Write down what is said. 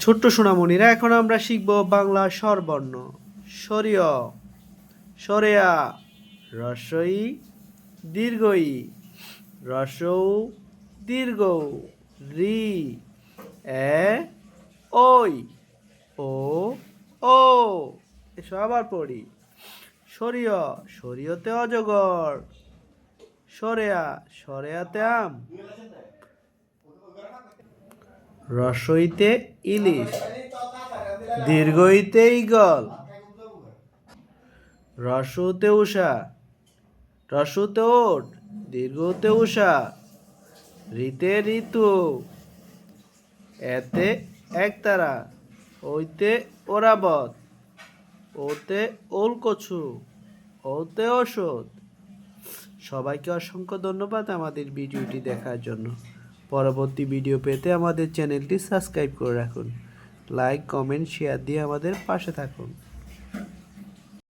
ছোট্ট সোনামণিরা, এখন আমরা শিখব বাংলা স্বরবর্ণ। সরিয়, সরেয়া, রস্বই, দীর্ঘই, রসৌ, দীর্ঘ, রি, এ, ওই, ও, ও। এসো আবার পড়ি। সরিয়, সরিয়তে অজগর। সরেয়া, সরেয়াতে আম। রসইতে ইলিশ। দীর্ঘইতে ঈগল। রসুতে উষা। রসুতে ওট। দীর্ঘতে উষা। ঋতে ঋতু। এতে একতারা। ওইতে ওরাবত। ওতে ওলকছু। ওতে ওষুধ। সবাইকে অসংখ্য ধন্যবাদ আমাদের ভিডিওটি দেখার জন্য। পরবর্তী ভিডিও পেতে আমাদের চ্যানেলটি সাবস্ক্রাইব করে রাখুন। লাইক, কমেন্ট, শেয়ার দিয়ে আমাদের পাশে থাকুন।